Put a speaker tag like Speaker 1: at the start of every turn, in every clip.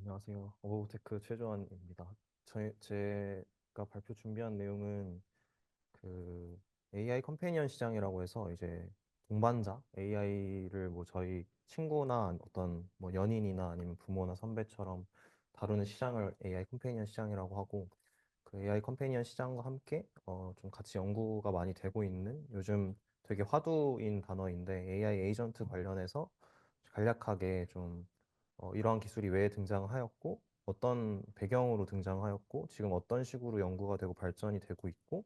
Speaker 1: 안녕하세요. 어바웃테크 최조환입니다. 제가 발표 준비한 내용은 그 AI 컴패니언 시장이라고 해서 이제 동반자 AI를 뭐 저희 친구나 어떤 뭐 연인이나 아니면 부모나 선배처럼 다루는 시장을 AI 컴패니언 시장이라고 하고, 그 AI 컴패니언 시장과 함께 좀 같이 연구가 많이 되고 있는, 요즘 되게 화두인 단어인데 AI 에이전트 관련해서 간략하게 좀 이러한 기술이 왜 등장하였고, 어떤 배경으로 등장하였고, 지금 어떤 식으로 연구가 되고 발전이 되고 있고,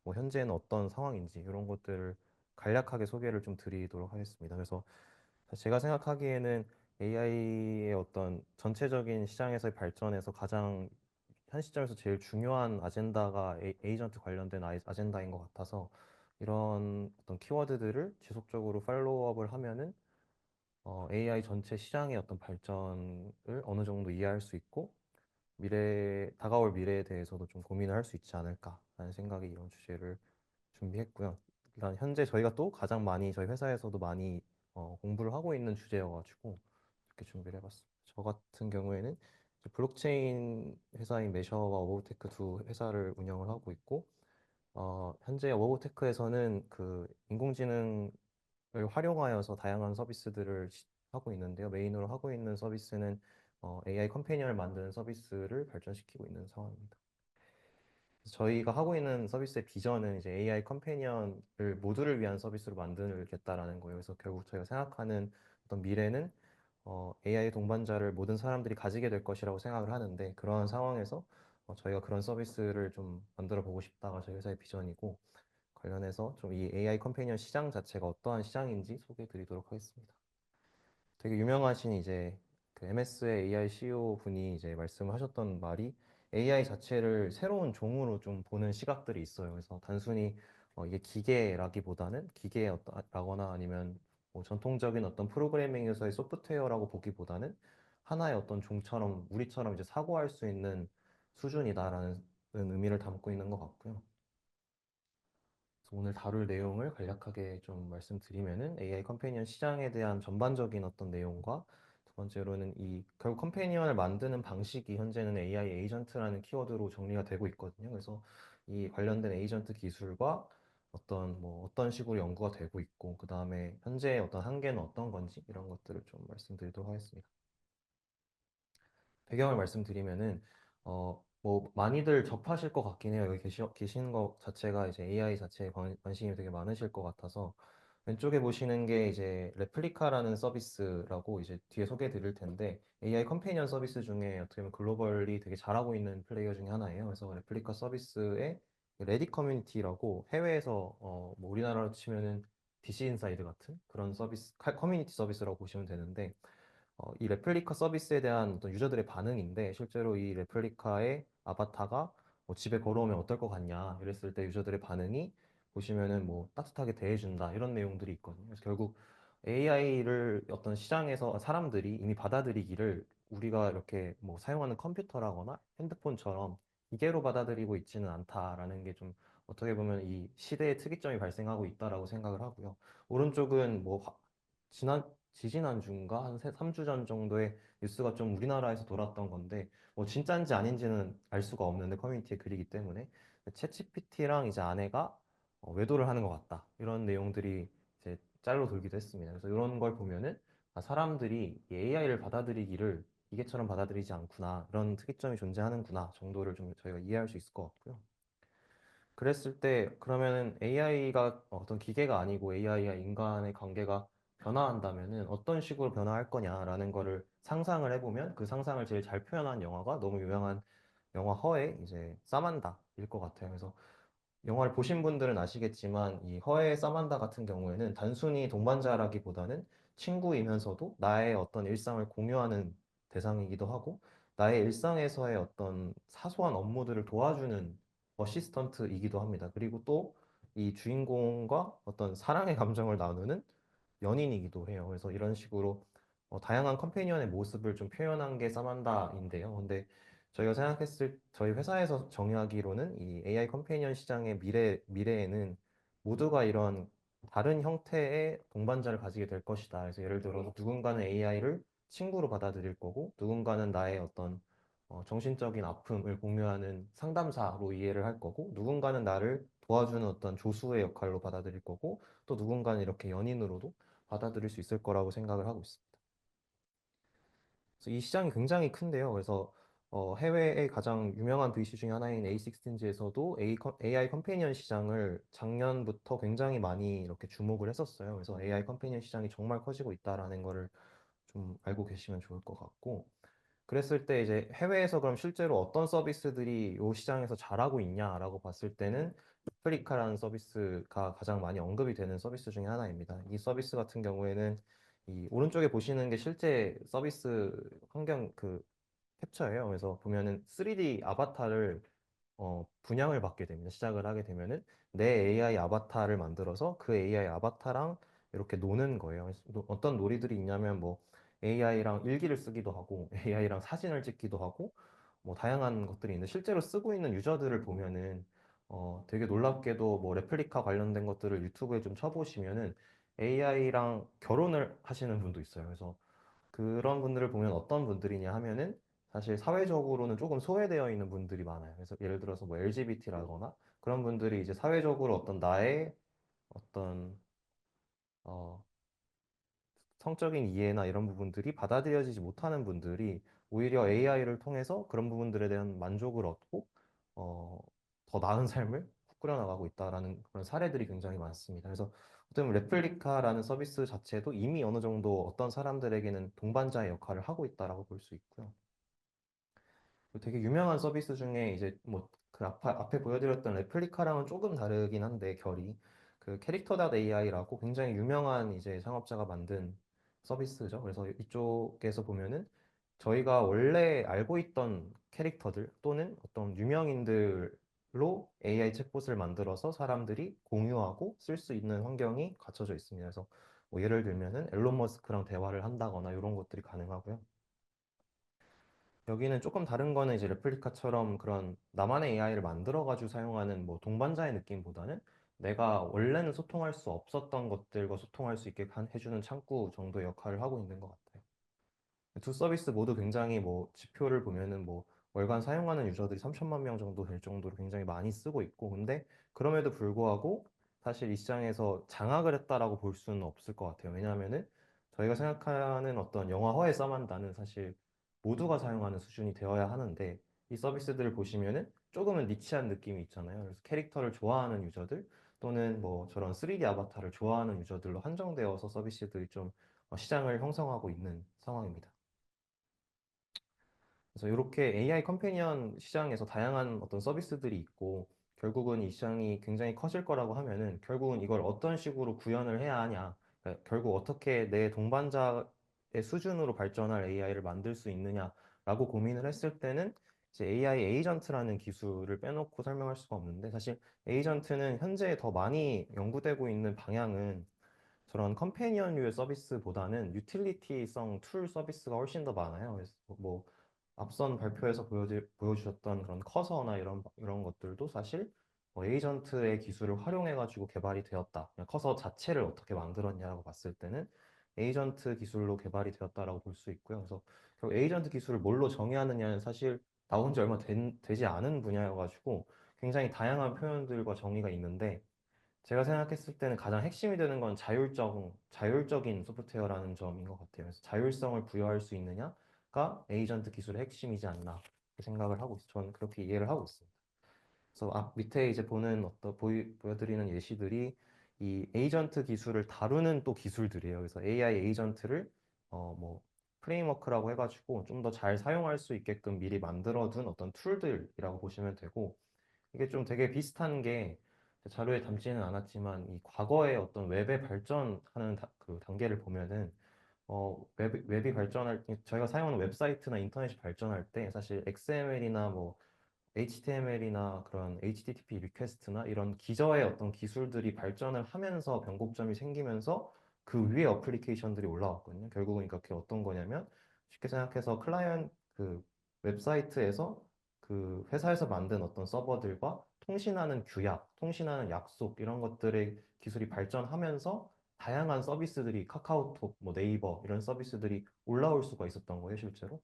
Speaker 1: 뭐 현재는 어떤 상황인지 이런 것들을 간략하게 소개를 좀 드리도록 하겠습니다. 그래서 제가 생각하기에는 AI의 어떤 전체적인 시장에서의 발전에서 가장 현 시점에서 제일 중요한 아젠다가 에이전트 관련된 아젠다인 것 같아서, 이런 어떤 키워드들을 지속적으로 팔로우업을 하면은 AI 전체 시장의 어떤 발전을 어느 정도 이해할 수 있고, 다가올 미래에 대해서도 좀 고민을 할 수 있지 않을까라는 생각이 이런 주제를 준비했고요. 일단 현재 저희가 또 가장 많이 저희 회사에서도 많이 공부를 하고 있는 주제여가지고 이렇게 준비를 해봤습니다. 저 같은 경우에는 이제 블록체인 회사인 매셔와 어바웃테크 두 회사를 운영을 하고 있고, 현재 어바웃테크에서는 그 인공지능을 활용하여서 다양한 서비스들을 하고 있는데요. 메인으로 하고 있는 서비스는 AI 컴패니언을 만드는 서비스를 발전시키고 있는 상황입니다. 그래서 저희가 하고 있는 서비스의 비전은 이제 AI 컴패니언을 모두를 위한 서비스로 만들겠다라는 거예요. 그래서 결국 저희가 생각하는 어떤 미래는 AI 동반자를 모든 사람들이 가지게 될 것이라고 생각을 하는데, 그러한 상황에서 저희가 그런 서비스를 좀 만들어 보고 싶다가 저희 회사의 비전이고, 관련해서 좀 이 AI 컴패니언 시장 자체가 어떠한 시장인지 소개해 드리도록 하겠습니다. 되게 유명하신 이제 그 MS의 AI CEO 분이 이제 말씀을 하셨던 말이, AI 자체를 새로운 종으로 좀 보는 시각들이 있어요. 그래서 단순히 이게 기계라기보다는 기계라거나 아니면 뭐 전통적인 어떤 프로그래밍에서의 소프트웨어라고 보기보다는 하나의 어떤 종처럼 우리처럼 이제 사고할 수 있는 수준이다라는 의미를 담고 있는 것 같고요. 그래서 오늘 다룰 내용을 간략하게 좀 말씀드리면은, AI 컴패니언 시장에 대한 전반적인 어떤 내용과, 두 번째로는 이 결국 컴패니언을 만드는 방식이 현재는 AI 에이전트라는 키워드로 정리가 되고 있거든요. 그래서 이 관련된 에이전트 기술과 어떤 식으로 연구가 되고 있고, 그 다음에 현재 어떤 한계는 어떤 건지 이런 것들을 좀 말씀드리도록 하겠습니다. 배경을 말씀드리면은 뭐 많이들 접하실 것 같긴 해요. 여기 계시는 것 자체가 이제 AI 자체에 관심이 되게 많으실 것 같아서, 왼쪽에 보시는 게 이제 레플리카라는 서비스라고 이제 뒤에 소개해 드릴 텐데, AI 컴패니언 서비스 중에 어떻게 보면 글로벌리 되게 잘하고 있는 플레이어 중에 하나예요. 그래서 레플리카 서비스의 레딧 커뮤니티라고, 해외에서 뭐 우리나라로 치면은 DC 인사이드 같은 그런 서비스, 커뮤니티 서비스라고 보시면 되는데, 이 레플리카 서비스에 대한 어떤 유저들의 반응인데, 실제로 이 레플리카의 아바타가 뭐 집에 걸어오면 어떨 것 같냐 이랬을 때 유저들의 반응이, 보시면은 뭐 따뜻하게 대해준다 이런 내용들이 있거든요. 그래서 결국 AI를 어떤 시장에서 사람들이 이미 받아들이기를, 우리가 이렇게 뭐 사용하는 컴퓨터라거나 핸드폰처럼 기계로 받아들이고 있지는 않다라는 게 좀 어떻게 보면 이 시대의 특이점이 발생하고 있다라고 생각을 하고요. 오른쪽은 뭐 지지난주인가 한 3주 전 정도의 뉴스가 좀 우리나라에서 돌았던 건데, 뭐 진짜인지 아닌지는 알 수가 없는데 커뮤니티에 글이기 때문에, 챗GPT랑 이제 아내가 외도를 하는 것 같다 이런 내용들이 이제 짤로 돌기도 했습니다. 그래서 이런 걸 보면은 사람들이 AI를 받아들이기를 기계처럼 받아들이지 않구나, 이런 특이점이 존재하는구나 정도를 좀 저희가 이해할 수 있을 것 같고요. 그랬을 때 그러면은 AI가 어떤 기계가 아니고 AI와 인간의 관계가 변화한다면은 어떤 식으로 변화할 거냐라는 거를 상상을 해보면, 그 상상을 제일 잘 표현한 영화가 너무 유명한 영화 허의 이제 사만다일 것 같아요. 그래서 영화를 보신 분들은 아시겠지만, 이 허의 사만다 같은 경우에는 단순히 동반자라기보다는 친구이면서도 나의 어떤 일상을 공유하는 대상이기도 하고, 나의 일상에서의 어떤 사소한 업무들을 도와주는 어시스턴트이기도 합니다. 그리고 또 이 주인공과 어떤 사랑의 감정을 나누는 연인이기도 해요. 그래서 이런 식으로 다양한 컴패니언의 모습을 좀 표현한 게 사만다인데요. 근데 저희 회사에서 정의하기로는 이 AI 컴패니언 시장의 미래에는 모두가 이런 다른 형태의 동반자를 가지게 될 것이다. 그래서 예를 들어서 누군가는 AI를 친구로 받아들일 거고, 누군가는 나의 어떤 정신적인 아픔을 공유하는 상담사로 이해를 할 거고, 누군가는 나를 도와주는 어떤 조수의 역할로 받아들일 거고, 또 누군가는 이렇게 연인으로도 받아들일 수 있을 거라고 생각을 하고 있습니다. 그래서 이 시장이 굉장히 큰데요. 그래서 해외의 가장 유명한 VC 중에 하나인 A16Z에서도 AI 컴패니언 시장을 작년부터 굉장히 많이 이렇게 주목을 했었어요. 그래서 AI 컴패니언 시장이 정말 커지고 있다라는 거를 좀 알고 계시면 좋을 것 같고, 그랬을 때 이제 해외에서 그럼 실제로 어떤 서비스들이 이 시장에서 잘하고 있냐라고 봤을 때는 레플리카라는 서비스가 가장 많이 언급이 되는 서비스 중에 하나입니다. 이 서비스 같은 경우에는 이 오른쪽에 보시는 게 실제 서비스 환경 캡처예요. 그래서 보면은 3D 아바타를 분양을 받게 됩니다. 시작을 하게 되면은 내 AI 아바타를 만들어서 그 AI 아바타랑 이렇게 노는 거예요. 그래서 어떤 놀이들이 있냐면 뭐 AI랑 일기를 쓰기도 하고 AI랑 사진을 찍기도 하고 뭐 다양한 것들이 있는데 실제로 쓰고 있는 유저들을 보면은 되게 놀랍게도 뭐 레플리카 관련된 것들을 유튜브에 좀 쳐보시면은 AI랑 결혼을 하시는 분도 있어요. 그래서 그런 분들을 보면 어떤 분들이냐 하면은 사실 사회적으로는 조금 소외되어 있는 분들이 많아요. 그래서 예를 들어서 뭐 LGBT라거나 그런 분들이 이제 사회적으로 어떤 나의 어떤 어, 성적인 이해나 이런 부분들이 받아들여지지 못하는 분들이 오히려 AI를 통해서 그런 부분들에 대한 만족을 얻고 어, 더 나은 삶을 꾸려나가고 있다라는 그런 사례들이 굉장히 많습니다. 그래서 어떻게 보면 레플리카라는 서비스 자체도 이미 어느 정도 어떤 사람들에게는 동반자의 역할을 하고 있다라고 볼 수 있고요. 되게 유명한 서비스 중에 이제 뭐 그 앞에 보여드렸던 레플리카랑은 조금 다르긴 한데 결이 그 캐릭터.ai라고 굉장히 유명한 이제 창업자가 만든 서비스죠. 그래서 이쪽에서 보면은 저희가 원래 알고 있던 캐릭터들 또는 어떤 유명인들로 AI 챗봇을 만들어서 사람들이 공유하고 쓸 수 있는 환경이 갖춰져 있습니다. 그래서 뭐 예를 들면은 앨런 머스크랑 대화를 한다거나 이런 것들이 가능하고요. 여기는 조금 다른 거는 이제 레플리카처럼 그런 나만의 AI를 만들어가지고 사용하는 뭐 동반자의 느낌보다는 내가 원래는 소통할 수 없었던 것들과 소통할 수 있게 해주는 창구 정도의 역할을 하고 있는 것 같아요. 두 서비스 모두 굉장히 뭐 지표를 보면은 뭐 월간 사용하는 유저들이 3천만 명 정도 될 정도로 굉장히 많이 쓰고 있고, 근데 그럼에도 불구하고 사실 이 시장에서 장악을 했다라고 볼 수는 없을 것 같아요. 왜냐하면은 저희가 생각하는 어떤 영화화의 서만다는 사실 모두가 사용하는 수준이 되어야 하는데, 이 서비스들을 보시면은 조금은 니치한 느낌이 있잖아요. 그래서 캐릭터를 좋아하는 유저들 또는 뭐 저런 3D 아바타를 좋아하는 유저들로 한정되어서 서비스들이 좀 시장을 형성하고 있는 상황입니다. 그래서 이렇게 AI 컴패니언 시장에서 다양한 어떤 서비스들이 있고, 결국은 이 시장이 굉장히 커질 거라고 하면은 결국은 이걸 어떤 식으로 구현을 해야 하냐, 그러니까 결국 어떻게 내 동반자의 수준으로 발전할 AI를 만들 수 있느냐라고 고민을 했을 때는 이제 AI 에이전트라는 기술을 빼놓고 설명할 수가 없는데, 사실 에이전트는 현재 더 많이 연구되고 있는 방향은 저런 컴패니언류의 서비스보다는 유틸리티성 툴 서비스가 훨씬 더 많아요. 그래서 뭐 앞선 발표에서 보여주셨던 그런 커서나 이런 것들도 사실 에이전트의 기술을 활용해가지고 개발이 되었다. 그냥 커서 자체를 어떻게 만들었냐라고 봤을 때는 에이전트 기술로 개발이 되었다라고 볼 수 있고요. 그래서 결국 에이전트 기술을 뭘로 정의하느냐는 사실 나온 지 얼마 되지 않은 분야여가지고 굉장히 다양한 표현들과 정의가 있는데, 제가 생각했을 때는 가장 핵심이 되는 건 자율적인 소프트웨어라는 점인 것 같아요. 그래서 자율성을 부여할 수 있느냐가 에이전트 기술의 핵심이지 않나 그렇게 생각을 하고 있어요. 저는 그렇게 이해를 하고 있습니다. 그래서 앞 밑에 이제 보는 보여드리는 예시들이 이 에이전트 기술을 다루는 또 기술들이에요. 그래서 AI 에이전트를 뭐 프레임워크라고 해가지고 좀 더 잘 사용할 수 있게끔 미리 만들어둔 어떤 툴들이라고 보시면 되고, 이게 좀 되게 비슷한 게 자료에 담지는 않았지만 이 과거의 어떤 웹의 발전하는 그 단계를 보면은 웹이 발전할 때 저희가 사용하는 웹사이트나 인터넷이 발전할 때 사실 XML이나 뭐 HTML이나 그런 HTTP 리퀘스트나 이런 기저의 어떤 기술들이 발전을 하면서 변곡점이 생기면서 그 위에 어플리케이션들이 올라왔거든요. 결국은 그게 어떤 거냐면 쉽게 생각해서 클라이언트 그 웹사이트에서 그 회사에서 만든 어떤 서버들과 통신하는 규약, 통신하는 약속 이런 것들의 기술이 발전하면서 다양한 서비스들이 카카오톡, 뭐 네이버 이런 서비스들이 올라올 수가 있었던 거예요, 실제로.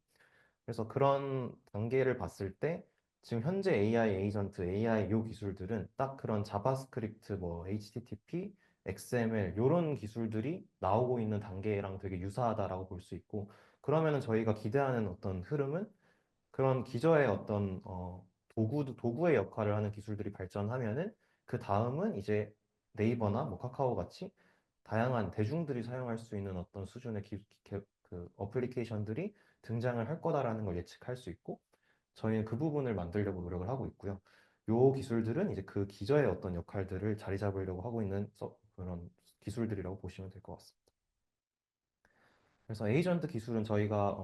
Speaker 1: 그래서 그런 단계를 봤을 때 지금 현재 AI 에이전트, AI 요 기술들은 딱 그런 자바스크립트, 뭐 HTTP, XML 이런 기술들이 나오고 있는 단계랑 되게 유사하다라고 볼 수 있고 그러면은 저희가 기대하는 어떤 흐름은 그런 기저의 어떤 도구의 역할을 하는 기술들이 발전하면은 그 다음은 이제 네이버나 뭐 카카오 같이 다양한 대중들이 사용할 수 있는 어떤 수준의 그 어플리케이션들이 등장을 할 거다라는 걸 예측할 수 있고 저희는 그 부분을 만들려고 노력을 하고 있고요. 요 기술들은 이제 그 기저의 어떤 역할들을 자리 잡으려고 하고 있는 그런 기술들이라고 보시면 될 것 같습니다. 그래서 에이전트 기술은 저희가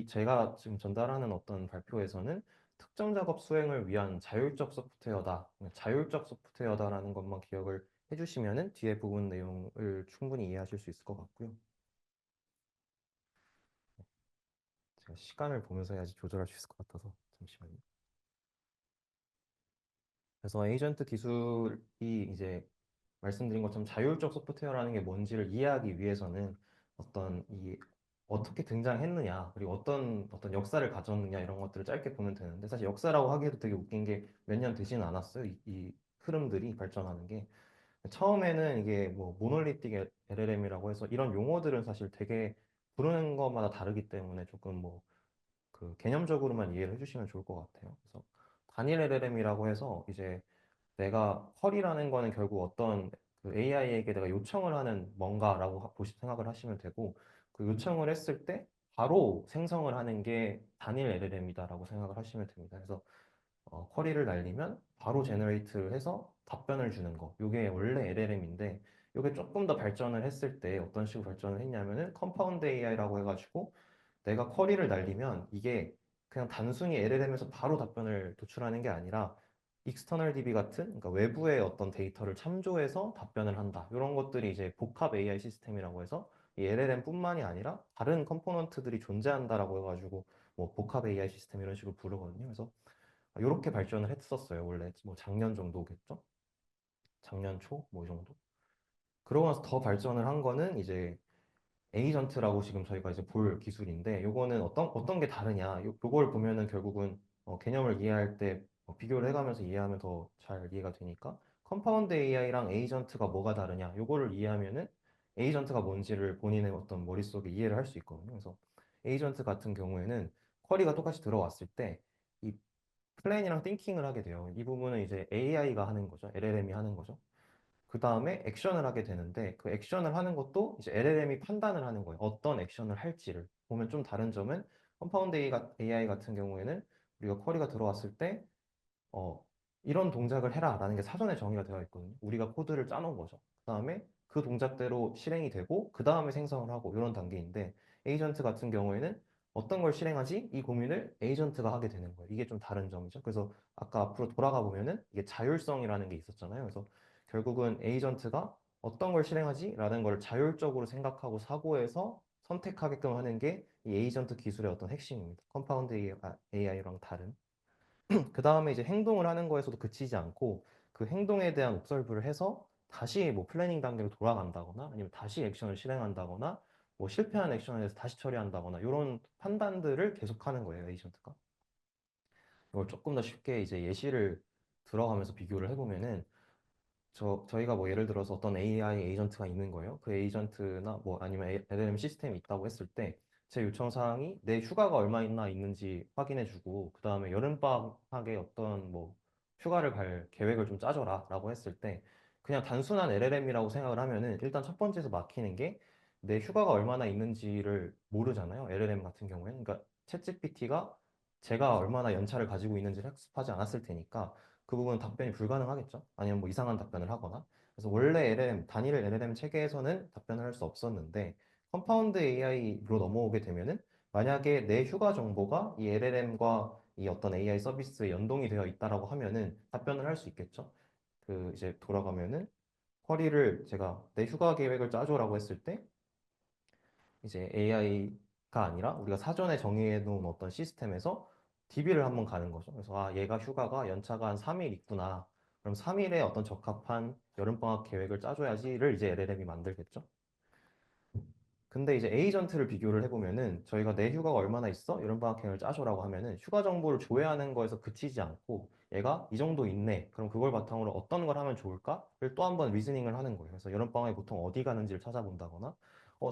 Speaker 1: 제가 지금 전달하는 어떤 발표에서는 특정 작업 수행을 위한 자율적 소프트웨어다, 자율적 소프트웨어다라는 것만 기억을 해주시면은 뒤에 부분 내용을 충분히 이해하실 수 있을 것 같고요. 제가 시간을 보면서 해야지 조절할 수 있을 것 같아서 잠시만요. 그래서 에이전트 기술이 이제 말씀드린 것처럼 자율적 소프트웨어라는 게 뭔지를 이해하기 위해서는 어떤 이 어떻게 등장했느냐 그리고 어떤 역사를 가졌느냐 이런 것들을 짧게 보면 되는데 사실 역사라고 하기에도 되게 웃긴 게 몇 년 되지는 않았어요. 이 흐름들이 발전하는 게 처음에는 이게 뭐 모놀리틱 LLM이라고 해서 이런 용어들은 사실 되게 부르는 것마다 다르기 때문에 조금 뭐 그 개념적으로만 이해를 해주시면 좋을 것 같아요. 그래서 단일 LLM이라고 해서 이제 내가 쿼리라는 거는 결국 어떤 그 AI에게 내가 요청을 하는 뭔가라고 생각을 하시면 되고 그 요청을 했을 때 바로 생성을 하는 게 단일 LLM이다라고 생각을 하시면 됩니다. 그래서 쿼리를 날리면 바로 제너레이트를 해서 답변을 주는 거. 이게 원래 LLM인데 이게 조금 더 발전을 했을 때 어떤 식으로 발전을 했냐면은 컴파운드 AI라고 해가지고 내가 쿼리를 날리면 이게 그냥 단순히 LLM에서 바로 답변을 도출하는 게 아니라 익스터널 DB 같은 그러니까 외부의 어떤 데이터를 참조해서 답변을 한다. 이런 것들이 이제 복합 AI 시스템이라고 해서 이 LLM뿐만이 아니라 다른 컴포넌트들이 존재한다라고 해가지고 뭐 복합 AI 시스템 이런 식으로 부르거든요. 그래서 이렇게 발전을 했었어요. 원래 뭐 작년 정도겠죠? 작년 초? 뭐 이 정도? 그러고 나서 더 발전을 한 거는 이제 에이전트라고 지금 저희가 이제 볼 기술인데 요거는 어떤 게 다르냐 요걸 보면은 결국은 개념을 이해할 때 비교를 해가면서 이해하면 더 잘 이해가 되니까 컴파운드 AI랑 에이전트가 뭐가 다르냐 요거를 이해하면은 에이전트가 뭔지를 본인의 어떤 머릿속에 이해를 할 수 있거든요. 그래서 에이전트 같은 경우에는 쿼리가 똑같이 들어왔을 때 이 플랜이랑 띵킹을 하게 돼요. 이 부분은 이제 AI가 하는 거죠. LLM이 하는 거죠. 그 다음에 액션을 하게 되는데 그 액션을 하는 것도 이제 LLM이 판단을 하는 거예요. 어떤 액션을 할지를 보면 좀 다른 점은 컴파운드 AI 같은 경우에는 우리가 쿼리가 들어왔을 때 어, 이런 동작을 해라라는 게 사전에 정의가 되어 있거든요. 우리가 코드를 짜놓은 거죠. 그다음에 그 동작대로 실행이 되고 그 다음에 생성을 하고 이런 단계인데 에이전트 같은 경우에는 어떤 걸 실행하지? 이 고민을 에이전트가 하게 되는 거예요. 이게 좀 다른 점이죠. 그래서 아까 앞으로 돌아가 보면은 이게 자율성이라는 게 있었잖아요. 그래서 결국은 에이전트가 어떤 걸 실행하지? 라는 걸 자율적으로 생각하고 사고해서 선택하게끔 하는 게 이 에이전트 기술의 어떤 핵심입니다. 컴파운드 AI랑 다른. 그 다음에 이제 행동을 하는 거에서도 그치지 않고 그 행동에 대한 옵설브를 해서 다시 뭐 플래닝 단계로 돌아간다거나 아니면 다시 액션을 실행한다거나 뭐 실패한 액션에 대해서 다시 처리한다거나 이런 판단들을 계속하는 거예요, 에이전트가. 이걸 조금 더 쉽게 이제 예시를 들어가면서 비교를 해보면은 저희가 뭐 예를 들어서 어떤 AI 에이전트가 있는 거예요. 그 에이전트나 뭐 아니면 LLM 시스템이 있다고 했을 때 제 요청 사항이 내 휴가가 얼마나 있는지 확인해주고 그 다음에 여름방학에 어떤 뭐 휴가를 갈 계획을 좀 짜줘라 라고 했을 때 그냥 단순한 LLM이라고 생각을 하면은 일단 첫 번째에서 막히는 게 내 휴가가 얼마나 있는지를 모르잖아요. LLM 같은 경우에는. 그러니까 챗GPT가 제가 얼마나 연차를 가지고 있는지를 학습하지 않았을 테니까 그 부분은 답변이 불가능하겠죠. 아니면 뭐 이상한 답변을 하거나. 그래서 원래 LLM, 단일 LLM 체계에서는 답변을 할 수 없었는데 컴파운드 AI로 넘어오게 되면은 만약에 내 휴가 정보가 이 LLM과 이 어떤 AI 서비스에 연동이 되어 있다라고 하면은 답변을 할 수 있겠죠. 그 이제 돌아가면은 쿼리를 제가 내 휴가 계획을 짜줘라고 했을 때 이제 AI가 아니라 우리가 사전에 정의해 놓은 어떤 시스템에서 DB를 한번 가는 거죠. 그래서 아, 얘가 휴가가 연차가 한 3일 있구나. 그럼 3일에 어떤 적합한 여름방학 계획을 짜줘야지를 이제 LLM이 만들겠죠. 근데 이제 에이전트를 비교를 해보면은 저희가 내 휴가가 얼마나 있어? 이런 방학계획을 짜줘라고 하면은 휴가 정보를 조회하는 거에서 그치지 않고 얘가 이 정도 있네. 그럼 그걸 바탕으로 어떤 걸 하면 좋을까?를 또 한 번 리즈닝을 하는 거예요. 그래서 여름방학에 보통 어디 가는지를 찾아본다거나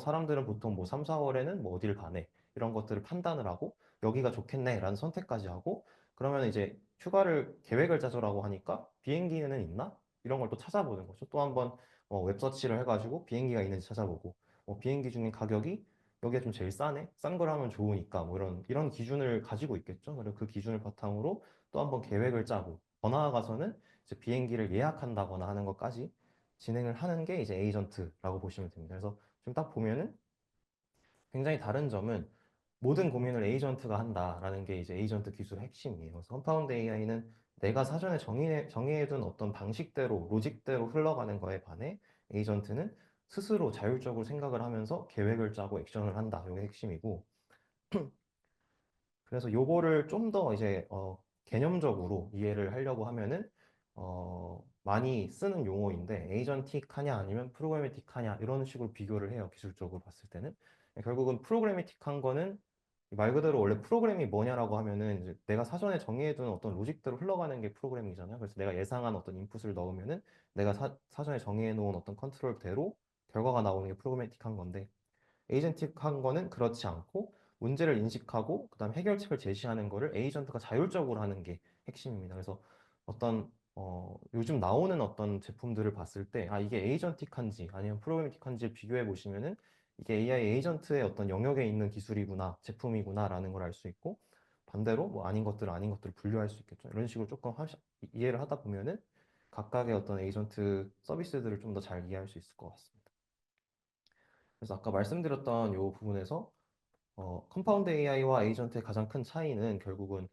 Speaker 1: 사람들은 보통 뭐 3, 4월에는 뭐 어디를 가네. 이런 것들을 판단을 하고 여기가 좋겠네. 라는 선택까지 하고 그러면 이제 휴가를 계획을 짜줘라고 하니까 비행기는 있나? 이런 걸 또 찾아보는 거죠. 또 한 번 웹서치를 해가지고 비행기가 있는지 찾아보고 비행기 중에 가격이 여기가 좀 제일 싸네? 싼 걸 하면 좋으니까 뭐 이런 기준을 가지고 있겠죠. 그리고 그 기준을 바탕으로 또 한번 계획을 짜고 더 나아가서는 이제 비행기를 예약한다거나 하는 것까지 진행을 하는 게 이제 에이전트라고 보시면 됩니다. 그래서 지금 딱 보면은 굉장히 다른 점은 모든 고민을 에이전트가 한다라는 게 이제 에이전트 기술의 핵심이에요. 그래서 컴파운드 AI는 내가 사전에 정해둔 어떤 방식대로, 로직대로 흘러가는 거에 반해 에이전트는 스스로 자율적으로 생각을 하면서 계획을 짜고 액션을 한다. 이게 핵심이고. 그래서 요거를 좀 더 이제 개념적으로 이해를 하려고 하면은 많이 쓰는 용어인데 에이전틱하냐 아니면 프로그래매틱하냐 이런 식으로 비교를 해요. 기술적으로 봤을 때는. 결국은 프로그래매틱한 거는 말 그대로 원래 프로그램이 뭐냐라고 하면은 이제 내가 사전에 정해둔 어떤 로직대로 흘러가는 게 프로그램이잖아요. 그래서 내가 예상한 어떤 인풋을 넣으면은 내가 사전에 정해놓은 어떤 컨트롤대로 결과가 나오는 게 프로그래매틱한 건데 에이전틱한 거는 그렇지 않고 문제를 인식하고 그다음 해결책을 제시하는 거를 에이전트가 자율적으로 하는 게 핵심입니다. 그래서 어떤 요즘 나오는 어떤 제품들을 봤을 때 이게 에이전틱한지 아니면 프로그래미틱한지 비교해 보시면은 이게 AI 에이전트의 어떤 영역에 있는 기술이구나, 제품이구나라는 걸 알 수 있고 반대로 뭐 아닌 것들을 분류할 수 있겠죠. 이런 식으로 조금 이해를 하다 보면은 각각의 어떤 에이전트 서비스들을 좀 더 잘 이해할 수 있을 것 같습니다. 그래서 아까 말씀드렸던 이 부분에서 컴파운드 AI와 에이전트의 가장 큰 차이는 결국은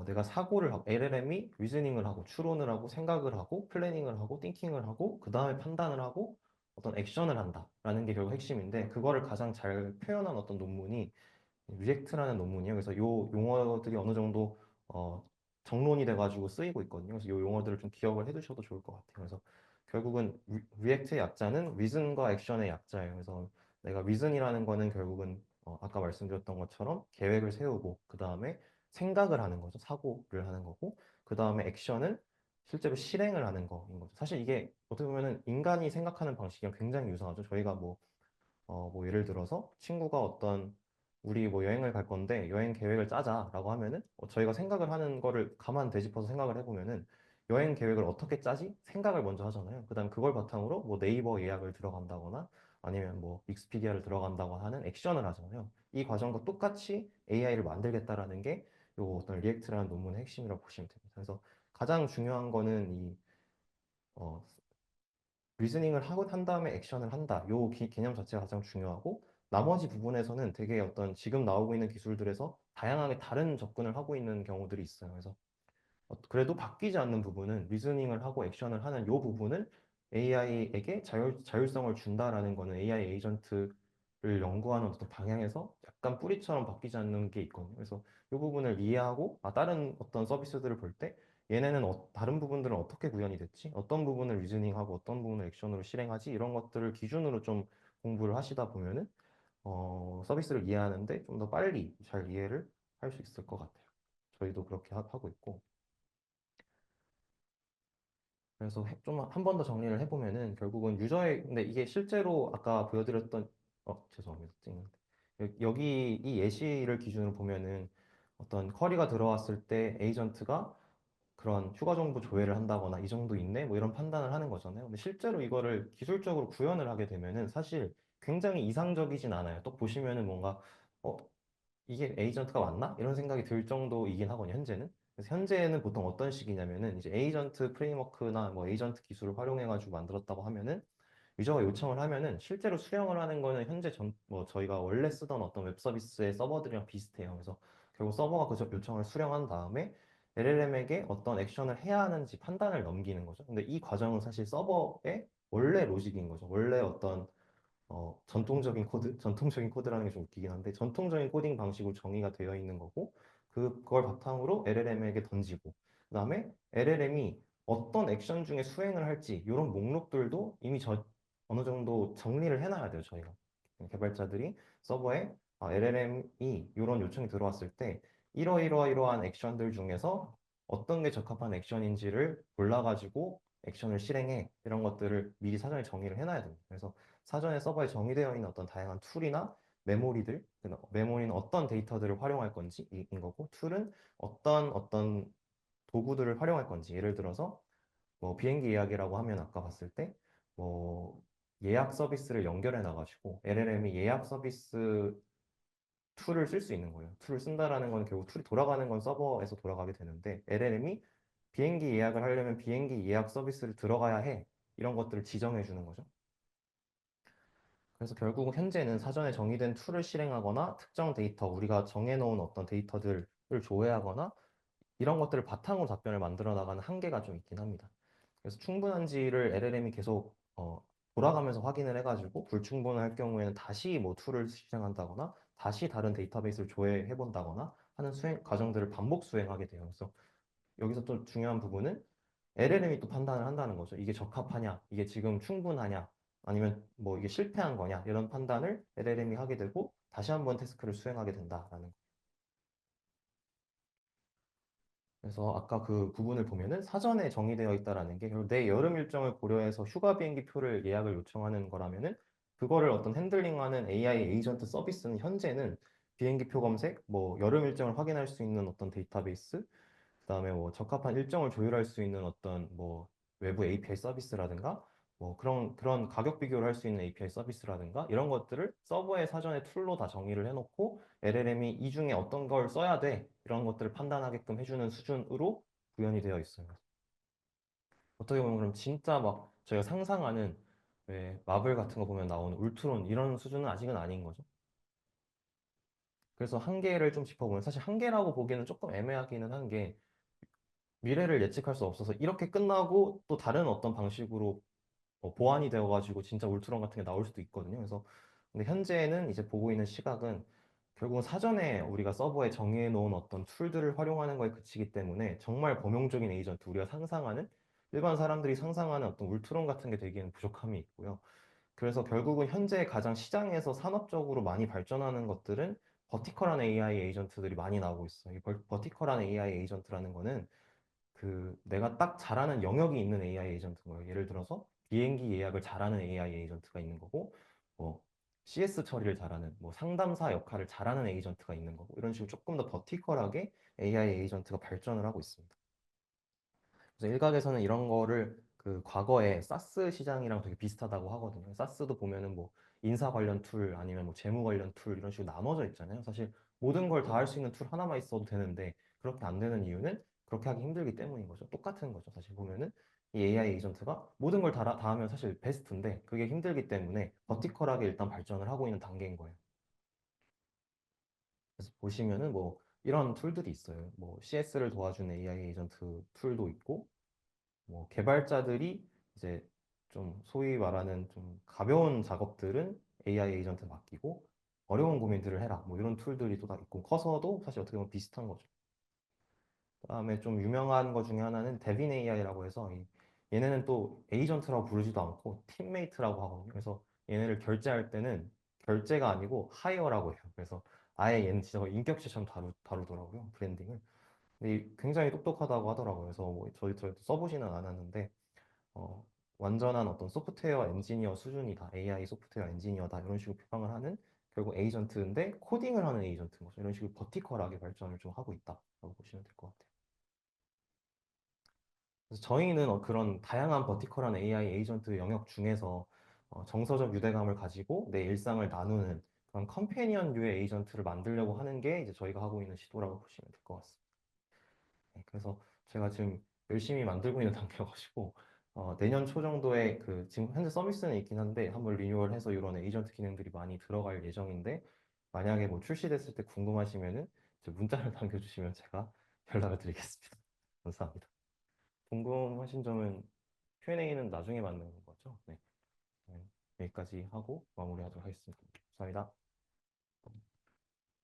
Speaker 1: 내가 사고를 하고 LLM이 리즈닝을 하고 추론을 하고 생각을 하고 플래닝을 하고 띵킹을 하고 그 다음에 판단을 하고 어떤 액션을 한다라는 게 결국 핵심인데 그거를 가장 잘 표현한 어떤 논문이 리액트라는 논문이에요. 그래서 이 용어들이 어느 정도 어, 정론이 돼가지고 쓰이고 있거든요. 그래서 이 용어들을 좀 기억을 해두셔도 좋을 것 같아요. 그래서 결국은 리액트의 약자는 리즌과 액션의 약자예요. 그래서 내가 리즌이라는 거는 결국은 아까 말씀드렸던 것처럼 계획을 세우고 그 다음에 생각을 하는 거죠. 사고를 하는 거고 그 다음에 액션은 실제로 실행을 하는 거인 거죠. 사실 이게 어떻게 보면은 인간이 생각하는 방식이랑 굉장히 유사하죠. 저희가 뭐 예를 들어서 친구가 우리 뭐 여행을 갈 건데 여행 계획을 짜자라고 하면은 저희가 생각을 하는 거를 가만 되짚어서 생각을 해보면은 여행 계획을 어떻게 짜지? 생각을 먼저 하잖아요. 그다음 그걸 바탕으로 뭐 네이버 예약을 들어간다거나 아니면 뭐 익스피디아를 들어간다고 하는 액션을 하잖아요. 이 과정과 똑같이 AI를 만들겠다라는 게 요 어떤 리액트라는 논문의 핵심이라고 보시면 됩니다. 그래서 가장 중요한 거는 어, 리즈닝을 하고 한 다음에 액션을 한다. 요 개념 자체가 가장 중요하고 나머지 부분에서는 되게 어떤 지금 나오고 있는 기술들에서 다양하게 다른 접근을 하고 있는 경우들이 있어요. 그래서 그래도 바뀌지 않는 부분은 리즈닝을 하고 액션을 하는 요 부분을 AI에게 자율성을 준다라는 거는 AI 에이전트를 연구하는 어떤 방향에서 약간 뿌리처럼 바뀌지 않는 게 있거든요. 그래서 이 부분을 이해하고 다른 어떤 서비스들을 볼 때 얘네는 다른 부분들은 어떻게 구현이 됐지? 어떤 부분을 리즈닝하고 어떤 부분을 액션으로 실행하지? 이런 것들을 기준으로 좀 공부를 하시다 보면은 서비스를 이해하는데 좀 더 빨리 잘 이해를 할 수 있을 것 같아요. 저희도 그렇게 하고 있고. 그래서 좀 한 번 더 정리를 해보면은 결국은 근데 이게 실제로 아까 보여드렸던 죄송합니다. 찍는데 여기 이 예시를 기준으로 보면은 어떤 쿼리가 들어왔을 때 에이전트가 그런 휴가 정보 조회를 한다거나 이 정도 있네 뭐 이런 판단을 하는 거잖아요. 근데 실제로 이거를 기술적으로 구현을 하게 되면은 사실 굉장히 이상적이진 않아요. 또 보시면은 뭔가 어 이게 에이전트가 맞나? 이런 생각이 들 정도이긴 하거든요, 현재는. 그래서 현재는 보통 어떤 식이냐면은 이제 에이전트 프레임워크나 뭐 에이전트 기술을 활용해가지고 만들었다고 하면은 유저가 요청을 하면은 실제로 수령을 하는 거는 현재 뭐 저희가 원래 쓰던 어떤 웹 서비스의 서버들이랑 비슷해요. 그래서 결국 서버가 그 요청을 수령한 다음에 LLM에게 어떤 액션을 해야 하는지 판단을 넘기는 거죠. 근데 이 과정은 사실 서버의 원래 로직인 거죠. 원래 어떤 전통적인 코드라는 게 좀 웃기긴 한데, 전통적인 코딩 방식으로 정의가 되어 있는 거고, 그걸 바탕으로 LLM에게 던지고, 그 다음에 LLM이 어떤 액션 중에 수행을 할지, 이런 목록들도 이미 어느 정도 정리를 해놔야 돼요, 저희가. 개발자들이 서버에 LLM이 이런 요청이 들어왔을 때 이러이러이러한 액션들 중에서 어떤 게 적합한 액션인지를 골라가지고 액션을 실행해. 이런 것들을 미리 사전에 정의를 해놔야 됩니다. 그래서 사전에 서버에 정의되어 있는 어떤 다양한 툴이나 메모리들, 메모리는 어떤 데이터들을 활용할 건지 인 거고, 툴은 어떤 도구들을 활용할 건지. 예를 들어서 뭐 비행기 예약이라고 하면 아까 봤을 때 뭐 예약 서비스를 연결해 놔가지고 LLM이 예약 서비스 툴을 쓸 수 있는 거예요. 툴을 쓴다라는 건 결국 툴이 돌아가는 건 서버에서 돌아가게 되는데 LLM이 비행기 예약을 하려면 비행기 예약 서비스를 들어가야 해. 이런 것들을 지정해 주는 거죠. 그래서 결국 현재는 사전에 정의된 툴을 실행하거나 특정 데이터, 우리가 정해놓은 어떤 데이터들을 조회하거나 이런 것들을 바탕으로 답변을 만들어 나가는 한계가 좀 있긴 합니다. 그래서 충분한지를 LLM이 계속 돌아가면서 확인을 해가지고 불충분할 경우에는 다시 뭐 툴을 실행한다거나 다시 다른 데이터베이스를 조회해 본다거나 하는 수행 과정들을 반복 수행하게 돼요. 그래서 여기서 또 중요한 부분은 LLM이 또 판단을 한다는 거죠. 이게 적합하냐, 이게 지금 충분하냐, 아니면 뭐 이게 실패한 거냐 이런 판단을 LLM이 하게 되고 다시 한번 태스크를 수행하게 된다라는 거. 그래서 아까 그 부분을 보면은 사전에 정의되어 있다라는 게 결국 내 여름 일정을 고려해서 휴가 비행기 표를 예약을 요청하는 거라면은 그거를 어떤 핸들링하는 AI 에이전트 서비스는 현재는 비행기 표 검색, 뭐 여름 일정을 확인할 수 있는 어떤 데이터베이스, 그다음에 뭐 적합한 일정을 조율할 수 있는 어떤 뭐 외부 API 서비스라든가 뭐 그런 가격 비교를 할 수 있는 API 서비스라든가 이런 것들을 서버에 사전에 툴로 다 정의를 해놓고 LLM이 이 중에 어떤 걸 써야 돼 이런 것들을 판단하게끔 해주는 수준으로 구현이 되어 있어요. 어떻게 보면 그럼 진짜 막 저희가 상상하는 왜 마블 같은 거 보면 나오는 울트론 이런 수준은 아직은 아닌 거죠. 그래서 한계를 좀 짚어보면 사실 한계라고 보기에는 조금 애매하기는 한게 미래를 예측할 수 없어서 이렇게 끝나고 또 다른 어떤 방식으로 보완이 되어가지고 진짜 울트론 같은 게 나올 수도 있거든요. 그래서 근데 현재는 이제 보고 있는 시각은 결국은 사전에 우리가 서버에 정의해 놓은 어떤 툴들을 활용하는 거에 그치기 때문에 정말 범용적인 에이전트, 우리가 상상하는 일반 사람들이 상상하는 어떤 울트론 같은 게 되기에는 부족함이 있고요. 그래서 결국은 현재 가장 시장에서 산업적으로 많이 발전하는 것들은 버티컬한 AI 에이전트들이 많이 나오고 있어요. 이 버티컬한 AI 에이전트라는 거는 그 내가 딱 잘하는 영역이 있는 AI 에이전트인 거예요. 예를 들어서 비행기 예약을 잘하는 AI 에이전트가 있는 거고, 뭐 CS 처리를 잘하는, 뭐 상담사 역할을 잘하는 에이전트가 있는 거고, 이런 식으로 조금 더 버티컬하게 AI 에이전트가 발전을 하고 있습니다. 그래서 일각에서는 이런 거를 그 과거에 사스 시장이랑 되게 비슷하다고 하거든요. 사스도 보면은 뭐 인사 관련 툴 아니면 뭐 재무 관련 툴 이런 식으로 나눠져 있잖아요. 사실 모든 걸 다 할 수 있는 툴 하나만 있어도 되는데 그렇게 안 되는 이유는 그렇게 하기 힘들기 때문인 거죠. 똑같은 거죠. 사실 보면은 이 AI 에이전트가 모든 걸 다 하면 사실 베스트인데 그게 힘들기 때문에 버티컬하게 일단 발전을 하고 있는 단계인 거예요. 그래서 보시면은 뭐 이런 툴들이 있어요. 뭐 CS를 도와주는 AI 에이전트 툴도 있고 뭐 개발자들이 이제 좀 소위 말하는 좀 가벼운 작업들은 AI 에이전트 맡기고 어려운 고민들을 해라. 뭐 이런 툴들이 또 다 있고 커서도 사실 어떻게 보면 비슷한 거죠. 그다음에 좀 유명한 것 중에 하나는 데빈 AI라고 해서 얘네는 또 에이전트라고 부르지도 않고 팀메이트라고 하거든요. 그래서 얘네를 결제할 때는 결제가 아니고 하이어라고 해요. 그래서 아예 얘는 진짜 인격체처럼 다루더라고요. 브랜딩을. 근데 굉장히 똑똑하다고 하더라고요. 그래서 뭐 저희도 써보지는 않았는데 어, 완전한 어떤 소프트웨어 엔지니어 수준이다. AI 소프트웨어 엔지니어다. 이런 식으로 표방을 하는 결국 에이전트인데 코딩을 하는 에이전트인 거죠. 이런 식으로 버티컬하게 발전을 좀 하고 있다라고 보시면 될 것 같아요. 그래서 저희는 그런 다양한 버티컬한 AI 에이전트 영역 중에서 정서적 유대감을 가지고 내 일상을 나누는 그런 컴패니언류의 에이전트를 만들려고 하는 게 이제 저희가 하고 있는 시도라고 보시면 될 것 같습니다. 네, 그래서 제가 지금 열심히 만들고 있는 단계여가지고 내년 초 정도에 그 지금 현재 서비스는 있긴 한데 한번 리뉴얼해서 이런 에이전트 기능들이 많이 들어갈 예정인데 만약에 뭐 출시됐을 때 궁금하시면은 저 문자를 남겨주시면 제가 연락을 드리겠습니다. 감사합니다. 궁금하신 점은 Q&A는 나중에 받는 거죠? 네. 네, 여기까지 하고 마무리하도록 하겠습니다. 감사합니다.